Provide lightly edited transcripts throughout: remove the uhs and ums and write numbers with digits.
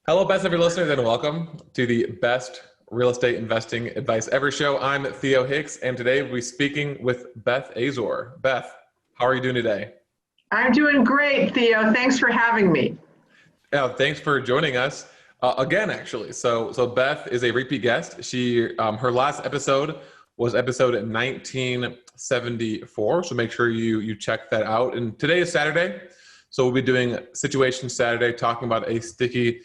Hello, best ever listeners, and welcome to the best real estate investing advice ever show. I'm Theo Hicks, and today we'll be speaking with Beth Azor. Beth, how are you doing today? I'm doing great, Theo. Thanks for having me. Yeah, thanks for joining us again. Actually, so Beth is a repeat guest. Her last episode was episode 1974. So make sure you check that out. And today is Saturday, so we'll be doing Situation Saturday, talking about a sticky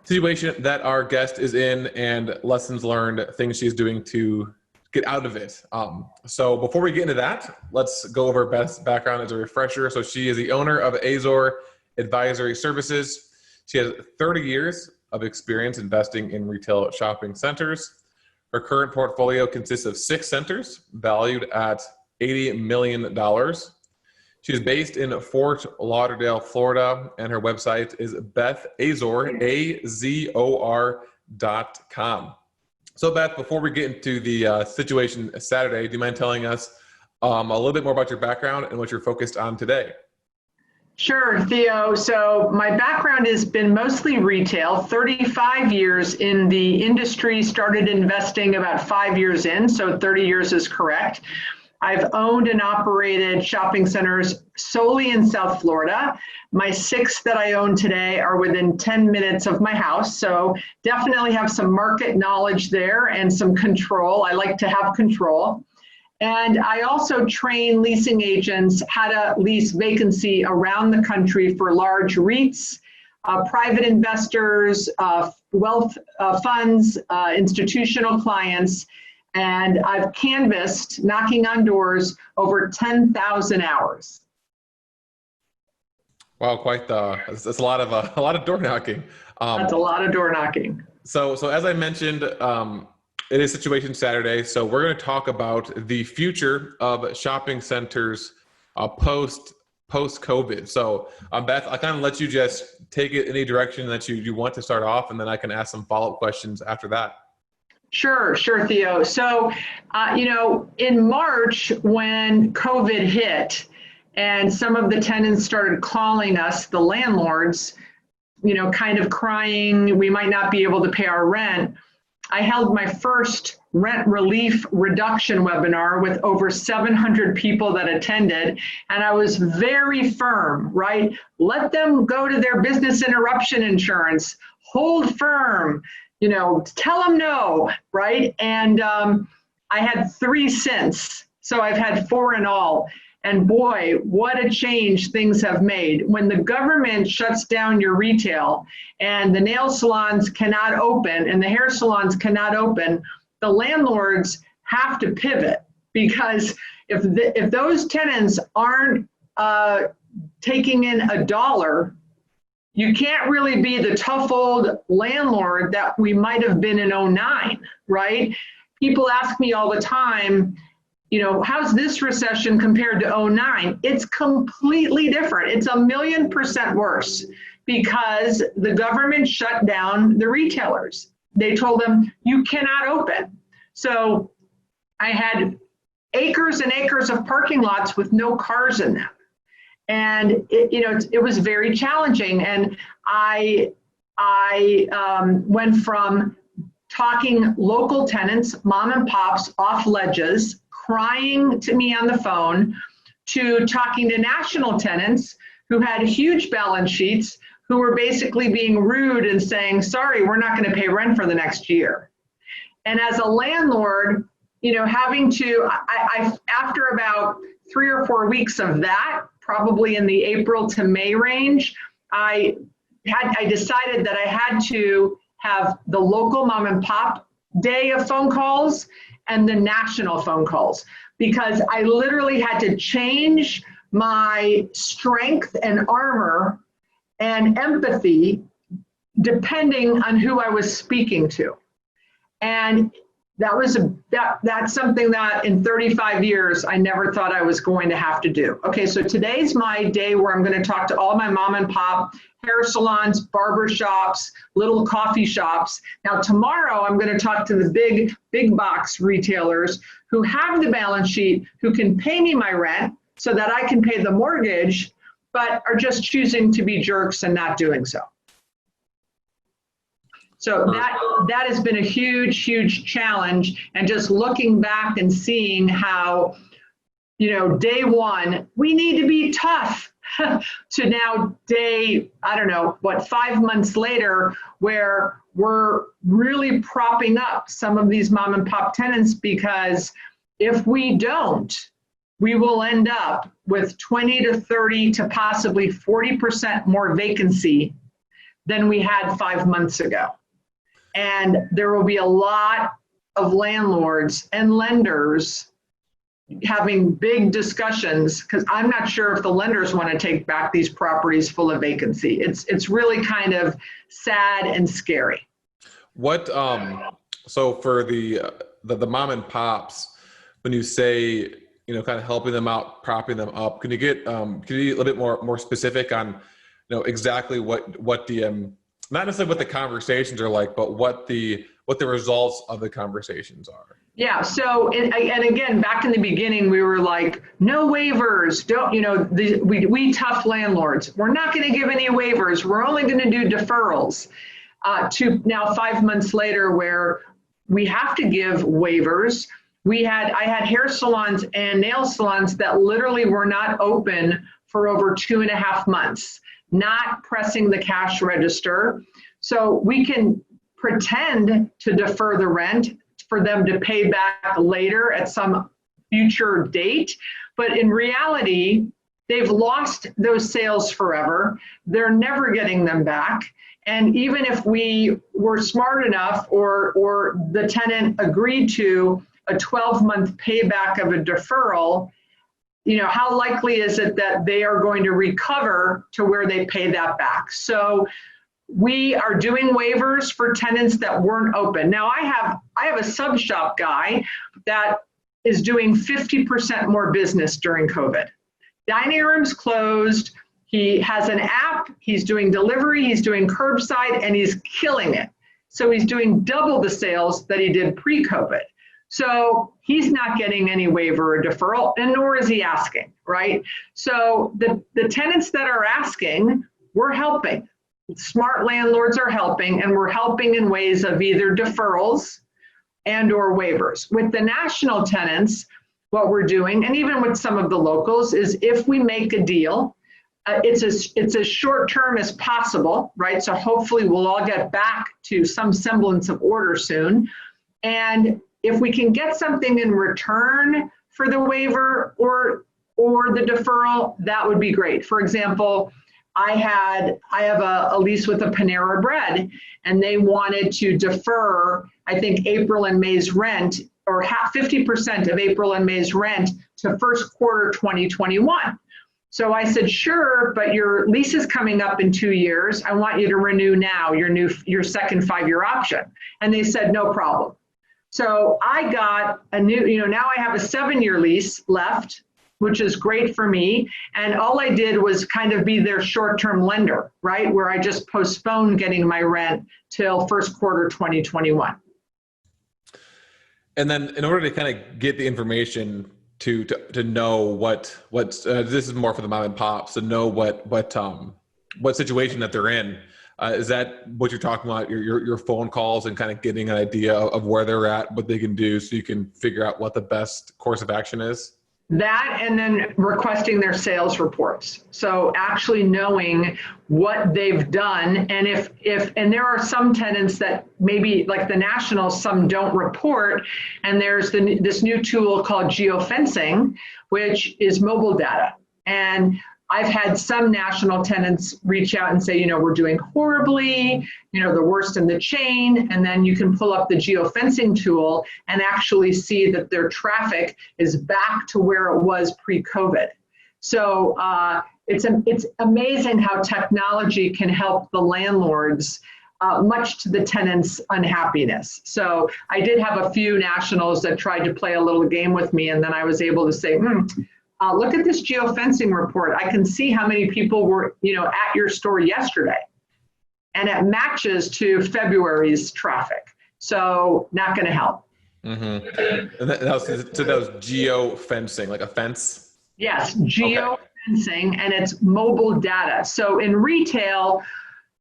situation that our guest is in and lessons learned, things she's doing to get out of it. So before we get into that, let's go over Beth's background as a refresher. So she is the owner of Azor Advisory Services. She has 30 years of experience investing in retail shopping centers. Her current portfolio consists of 6 centers valued at $80 million. She's based in Fort Lauderdale, Florida, and her website is BethAzor, AZOR.com. So Beth, before we get into the Situation Saturday, do you mind telling us a little bit more about your background and what you're focused on today? Sure, Theo. So my background has been mostly retail, 35 years in the industry, started investing about 5 years in, so 30 years is correct. I've owned and operated shopping centers solely in South Florida. My 6 that I own today are within 10 minutes of my house, so definitely have some market knowledge there and some control. I like to have control. And I also train leasing agents how to lease vacancy around the country for large REITs, private investors, wealth funds, institutional clients. And I've canvassed, knocking on doors, over 10,000 hours. Wow, that's a lot of door knocking. That's a lot of door knocking. So as I mentioned, it is Situation Saturday. So we're going to talk about the future of shopping centers post COVID. So Beth, I kind of let you just take it any direction that you want to start off, and then I can ask some follow-up questions after that. Sure, Theo. So, in March when COVID hit and some of the tenants started calling us, the landlords, kind of crying, we might not be able to pay our rent, I held my first rent relief reduction webinar with over 700 people that attended. And I was very firm, right? Let them go to their business interruption insurance, hold firm. Tell them no, right? And I had 3 since, so I've had 4 in all. And boy, what a change things have made. When the government shuts down your retail and the nail salons cannot open and the hair salons cannot open, the landlords have to pivot, because if those tenants aren't taking in $1, you can't really be the tough old landlord that we might have been in '09, right? People ask me all the time, how's this recession compared to '09? It's completely different. It's 1,000,000% worse because the government shut down the retailers. They told them, you cannot open. So I had acres and acres of parking lots with no cars in them. And it was very challenging. And I went from talking local tenants, mom and pops off ledges, crying to me on the phone, to talking to national tenants who had huge balance sheets, who were basically being rude and saying, sorry, we're not going to pay rent for the next year. And as a landlord, having to, after about 3 or 4 weeks of that, probably in the April to May range, I decided that I had to have the local mom and pop day of phone calls and the national phone calls, because I literally had to change my strength and armor and empathy depending on who I was speaking to. And that's something that in 35 years, I never thought I was going to have to do. Okay, so today's my day where I'm going to talk to all my mom and pop hair salons, barber shops, little coffee shops. Now tomorrow, I'm going to talk to the big box retailers who have the balance sheet, who can pay me my rent so that I can pay the mortgage, but are just choosing to be jerks and not doing so. So that has been a huge, huge challenge. And just looking back and seeing how, day one, we need to be tough, to now day, 5 months later, where we're really propping up some of these mom and pop tenants, because if we don't, we will end up with 20 to 30 to possibly 40% more vacancy than we had 5 months ago. And there will be a lot of landlords and lenders having big discussions, because I'm not sure if the lenders want to take back these properties full of vacancy. It's really kind of sad and scary. What so for the mom and pops, when you say kind of helping them out, propping them up, can you get a little bit more specific on exactly what the not necessarily what the conversations are like, but what the results of the conversations are? Yeah. So, and again, back in the beginning, we were like, no waivers. Don't, we tough landlords. We're not going to give any waivers. We're only going to do deferrals. To now 5 months later, where we have to give waivers. I had hair salons and nail salons that literally were not open for over 2.5 months, not pressing the cash register. So we can pretend to defer the rent for them to pay back later at some future date. But in reality, they've lost those sales forever. They're never getting them back. And even if we were smart enough or the tenant agreed to a 12-month payback of a deferral, how likely is it that they are going to recover to where they pay that back? So we are doing waivers for tenants that weren't open. Now I have a sub shop guy that is doing 50% more business during COVID. Dining rooms closed. He has an app. He's doing delivery. He's doing curbside, and he's killing it. So he's doing double the sales that he did pre-COVID. So he's not getting any waiver or deferral, and nor is he asking, right? So the tenants that are asking, we're helping. Smart landlords are helping, and we're helping in ways of either deferrals and or waivers. With the national tenants, what we're doing, and even with some of the locals, is if we make a deal, it's as short term as possible, right? So hopefully we'll all get back to some semblance of order soon. And if we can get something in return for the waiver or the deferral, that would be great. For example, I have a lease with a Panera Bread, and they wanted to defer, I think, April and May's rent, or 50% of April and May's rent to first quarter 2021. So I said, sure, but your lease is coming up in 2 years. I want you to renew now, your second 5-year option. And they said, no problem. So I got a new, now I have a 7-year lease left, which is great for me. And all I did was kind of be their short-term lender, right? Where I just postponed getting my rent till first quarter 2021. And then in order to kind of get the information to know what this is more for the mom and pops, to know what situation that they're in. Is that what you're talking about? Your phone calls and kind of getting an idea of where they're at, what they can do, so you can figure out what the best course of action is? That, and then requesting their sales reports. So actually knowing what they've done, and and there are some tenants that maybe, like the nationals, some don't report, and there's this new tool called Geofencing, which is mobile data. And I've had some national tenants reach out and say, we're doing horribly, the worst in the chain. And then you can pull up the geofencing tool and actually see that their traffic is back to where it was pre-COVID. So it's amazing how technology can help the landlords, much to the tenants' unhappiness. So I did have a few nationals that tried to play a little game with me, and then I was able to say, look at this geofencing report. I can see how many people were, at your store yesterday. And it matches to February's traffic. So not going to help. Mm-hmm. And that was geofencing, like a fence? Yes, geofencing, and it's mobile data. So in retail,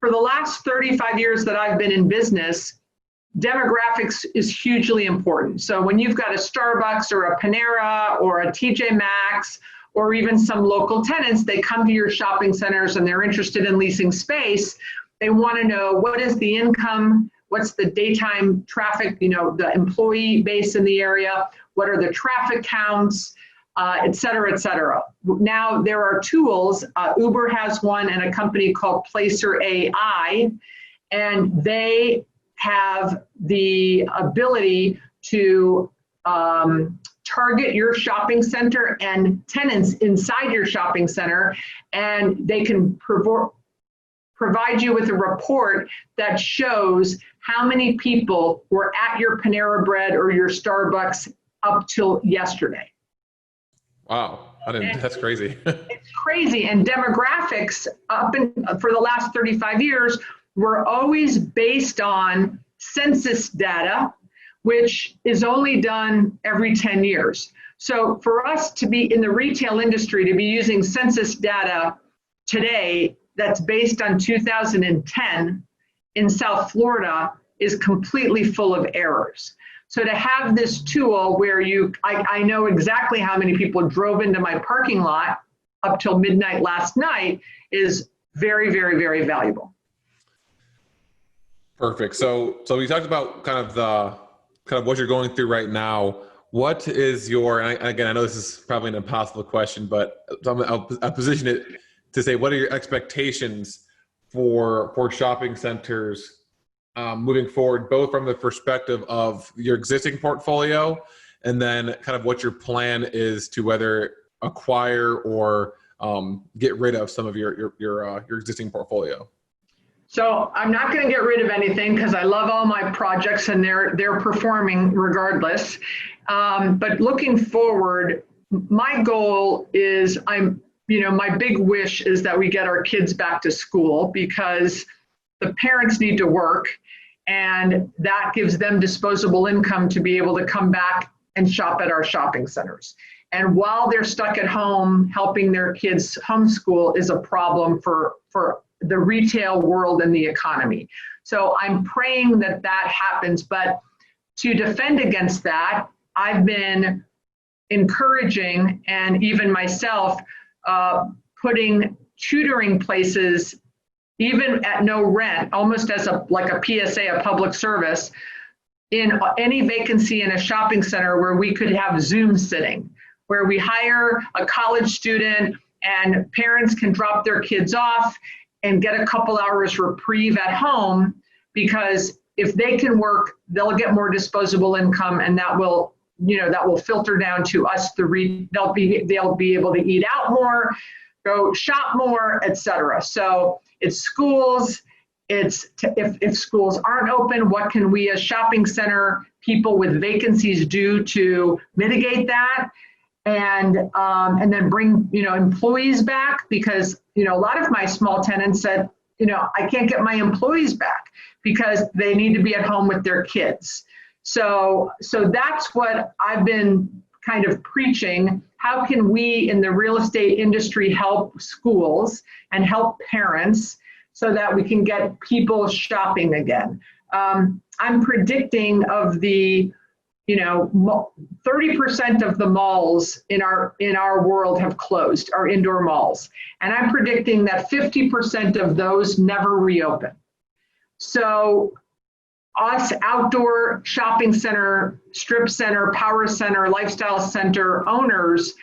for the last 35 years that I've been in business, demographics is hugely important. So when you've got a Starbucks or a Panera or a TJ Maxx or even some local tenants, they come to your shopping centers and they're interested in leasing space. They want to know, what is the income? What's the daytime traffic, the employee base in the area? What are the traffic counts, et cetera, et cetera. Now there are tools, Uber has one and a company called Placer AI, and they have the ability to target your shopping center and tenants inside your shopping center, and they can provide you with a report that shows how many people were at your Panera Bread or your Starbucks up till yesterday. Wow, that's crazy. It's crazy. And demographics for the last 35 years were always based on census data, which is only done every 10 years. So for us to be in the retail industry, to be using census data today that's based on 2010 in South Florida is completely full of errors. So to have this tool where I know exactly how many people drove into my parking lot up till midnight last night is very, very, very valuable. Perfect. So we talked about kind of what you're going through right now. What is your, and again, I know this is probably an impossible question, but I'll position it to say, what are your expectations for shopping centers moving forward, both from the perspective of your existing portfolio and then kind of what your plan is to whether acquire or get rid of some of your existing portfolio? So I'm not going to get rid of anything because I love all my projects and they're performing regardless. But looking forward, my goal is my big wish is that we get our kids back to school because the parents need to work, and that gives them disposable income to be able to come back and shop at our shopping centers. And while they're stuck at home, helping their kids homeschool is a problem for the retail world and the economy. So I'm praying that happens. But to defend against that, I've been encouraging, and even myself, putting tutoring places, even at no rent, almost as like a PSA, a public service, in any vacancy in a shopping center where we could have Zoom sitting, where we hire a college student and parents can drop their kids off and get a couple hours reprieve at home, because if they can work, they'll get more disposable income, and that will filter down to us. They'll be able to eat out more, go shop more, etc. So it's schools. If schools aren't open, what can we as shopping center people with vacancies do to mitigate that? And then bring employees back, because a lot of my small tenants said, I can't get my employees back because they need to be at home with their kids. So that's what I've been kind of preaching. How can we in the real estate industry help schools and help parents so that we can get people shopping again? I'm predicting of the 30% of the malls in our world have closed, our indoor malls. And I'm predicting that 50% of those never reopen. So us outdoor shopping center, strip center, power center, lifestyle center owners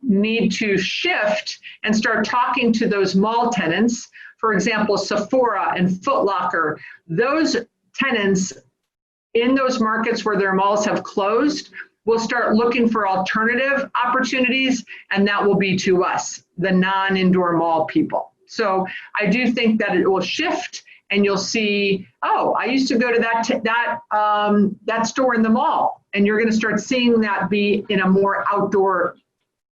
need to shift and start talking to those mall tenants. For example, Sephora and Foot Locker, those tenants in those markets where their malls have closed will start looking for alternative opportunities, and that will be to us, the non-indoor mall people. So I do think that it will shift, and you'll see, oh, I used to go to that store in the mall, and you're going to start seeing that be in a more outdoor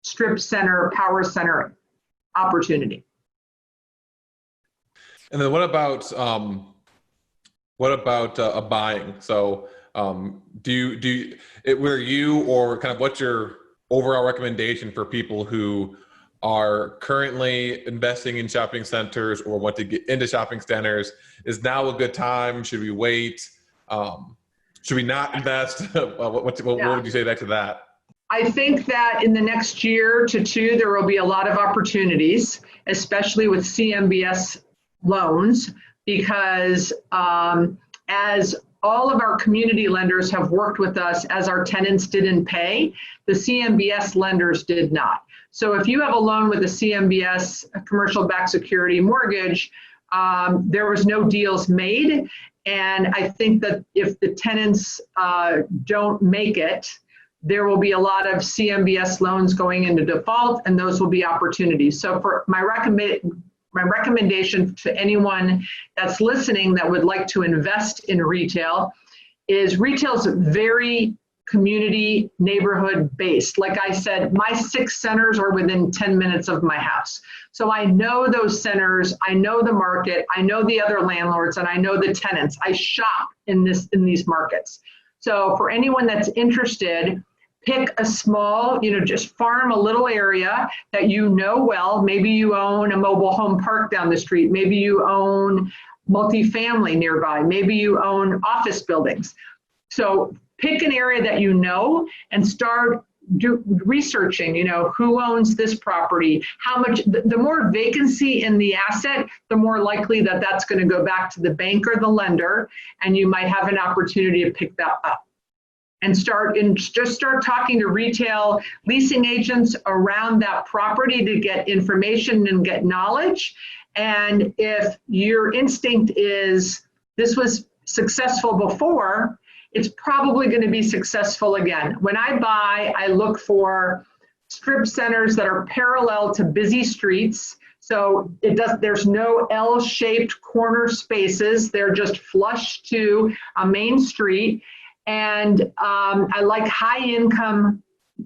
strip center, power center opportunity. And then what about a buying? So what's your overall recommendation for people who are currently investing in shopping centers or want to get into shopping centers, is now a good time? Should we wait? Should we not invest? What would you say back to that? I think that in the next year to two, there will be a lot of opportunities, especially with CMBS loans, because as all of our community lenders have worked with us as our tenants didn't pay, the CMBS lenders did not. So if you have a loan with a CMBS, a commercial-backed security mortgage, there was no deals made. And I think that if the tenants don't make it, there will be a lot of CMBS loans going into default, and those will be opportunities. So for my recommendation to anyone that's listening that would like to invest in retail is retail's very community neighborhood based. Like I said, my 6 centers are within 10 minutes of my house. So I know those centers, I know the market, I know the other landlords, and I know the tenants. I shop in these markets. So for anyone that's interested, pick a small, just farm a little area that you know well. Maybe you own a mobile home park down the street. Maybe you own multifamily nearby. Maybe you own office buildings. So pick an area that you know and start researching, who owns this property, how much. The more vacancy in the asset, the more likely that that's going to go back to the bank or the lender, and you might have an opportunity to pick that up. And just start talking to retail leasing agents around that property to get information and get knowledge. And if your instinct is this was successful before, it's probably going to be successful again. When I buy, I look for strip centers that are parallel to busy streets. So there's no L-shaped corner spaces. They're just flush to a main street. And I like high-income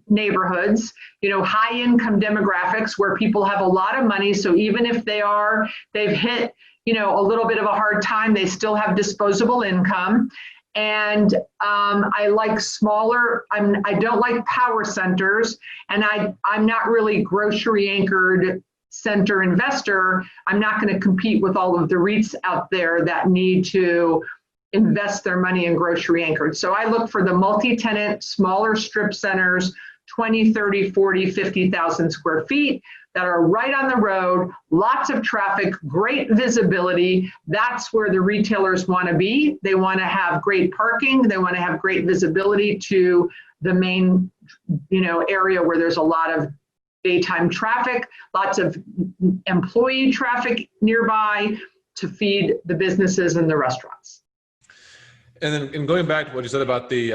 neighborhoods, high-income demographics where people have a lot of money. So even if they've hit, a little bit of a hard time, they still have disposable income. And I like smaller. I don't like power centers, and I'm not really grocery-anchored center investor. I'm not going to compete with all of the REITs out there that need to invest their money in grocery anchored. So I look for the multi-tenant, smaller strip centers, 20, 30, 40, 50,000 square feet that are right on the road, lots of traffic, great visibility. That's where the retailers want to be. They want to have great parking. They want to have great visibility to the main, area where there's a lot of daytime traffic, lots of employee traffic nearby to feed the businesses and the restaurants. And going back to what you said about the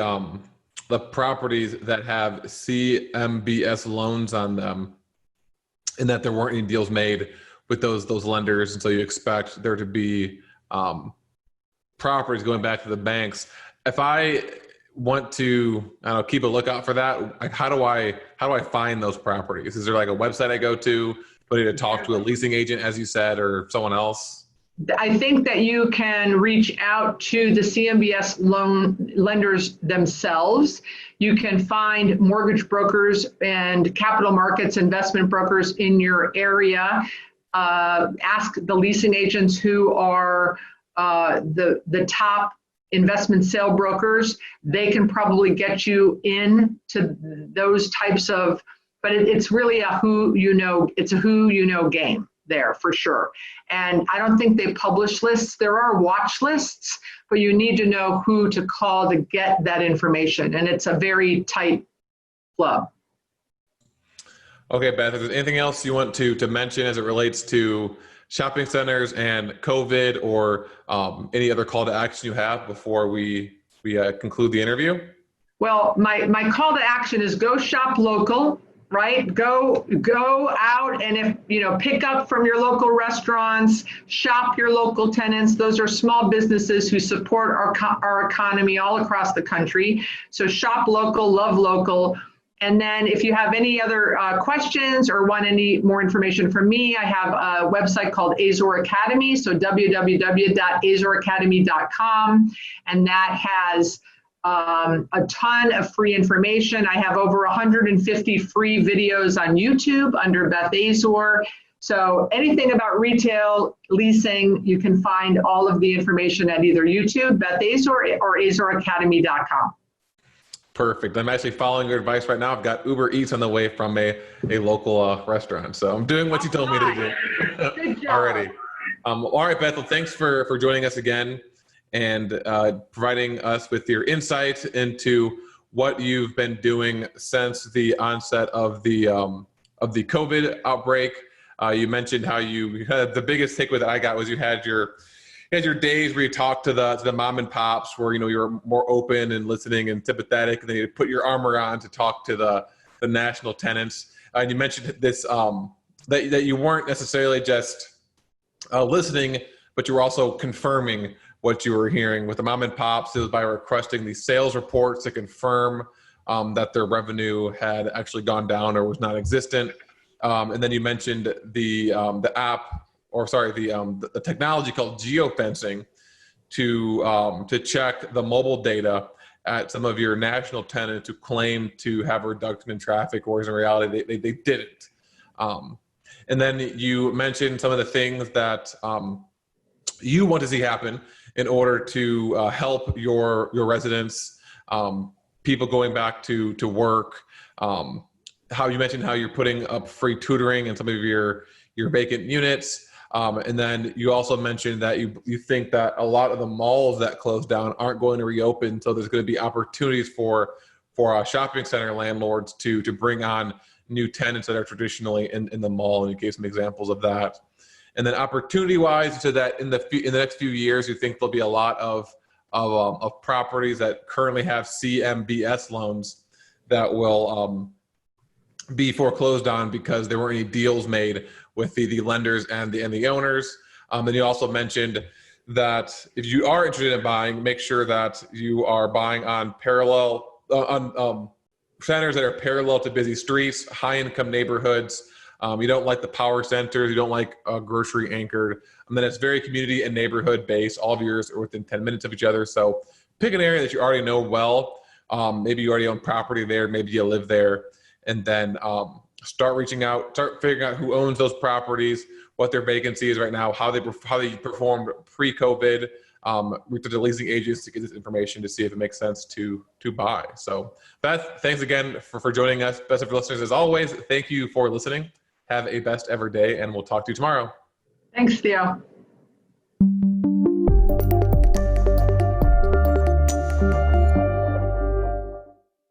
properties that have CMBS loans on them, and that there weren't any deals made with those lenders, and so you expect there to be properties going back to the banks. If I want to, keep a lookout for that, like how do I find those properties? Is there like a website I go to? Do I need to talk to a leasing agent, as you said, or someone else? I think that you can reach out to the CMBS loan lenders themselves. You can find mortgage brokers and capital markets investment brokers in your area. Ask the leasing agents who are the top investment sale brokers. They can probably get you into those types of, but it's really it's a who you know game there for sure. And I don't think they publish lists. There are watch lists, but you need to know who to call to get that information. And it's a very tight club. Okay, Beth, is there anything else you want to mention as it relates to shopping centers and COVID, or any other call to action you have before we conclude the interview? Well, my call to action is go shop local. Right? Go out and pick up from your local restaurants, shop your local tenants. Those are small businesses who support our economy all across the country. So shop local, love local. And then if you have any other questions or want any more information from me, I have a website called Azor Academy. So www.azoracademy.com. And that has a ton of free information. I have over 150 free videos on YouTube under Beth Azor. So anything about retail leasing, you can find all of the information at either YouTube, Beth Azor, or azoracademy.com. Perfect. I'm actually following your advice right now. I've got Uber Eats on the way from a local restaurant. So I'm doing what you told me to do. Good job. Already. All right, Beth, well, thanks for joining us again and providing us with your insight into what you've been doing since the onset of the COVID outbreak. You mentioned how you had the biggest takeaway that I got was you had your days where you talked to the mom and pops where, you were more open and listening and sympathetic, and then you put your armor on to talk to the national tenants. And you mentioned this, that you weren't necessarily just listening, but you were also confirming what you were hearing. With the mom and pops, it was by requesting these sales reports to confirm that their revenue had actually gone down or was non-existent. And then you mentioned the technology called geofencing to check the mobile data at some of your national tenants who claim to have a reduction in traffic, whereas in reality they didn't. And then you mentioned some of the things that you want to see happen in order to help your residents, people going back to work. How you mentioned how you're putting up free tutoring in some of your vacant units. And then you also mentioned that you think that a lot of the malls that closed down aren't going to reopen. So there's going to be opportunities for shopping center landlords to bring on new tenants that are traditionally in the mall. And you gave some examples of that. And then opportunity-wise, so that in the next few years, you think there'll be a lot of properties that currently have CMBS loans that will be foreclosed on because there weren't any deals made with the lenders and the owners. Then you also mentioned that if you are interested in buying, make sure that you are buying on centers that are parallel to busy streets, high-income neighborhoods. You don't like the power centers. You don't like grocery anchored. And then it's very community and neighborhood based. All of yours are within 10 minutes of each other. So pick an area that you already know well. Maybe you already own property there. Maybe you live there. And then start reaching out, start figuring out who owns those properties, what their vacancy is right now, how they performed pre-COVID. Reach out to leasing agents to get this information to see if it makes sense to buy. So Beth, thanks again for joining us. Best of listeners, as always, thank you for listening. Have a best ever day, and we'll talk to you tomorrow. Thanks, Theo.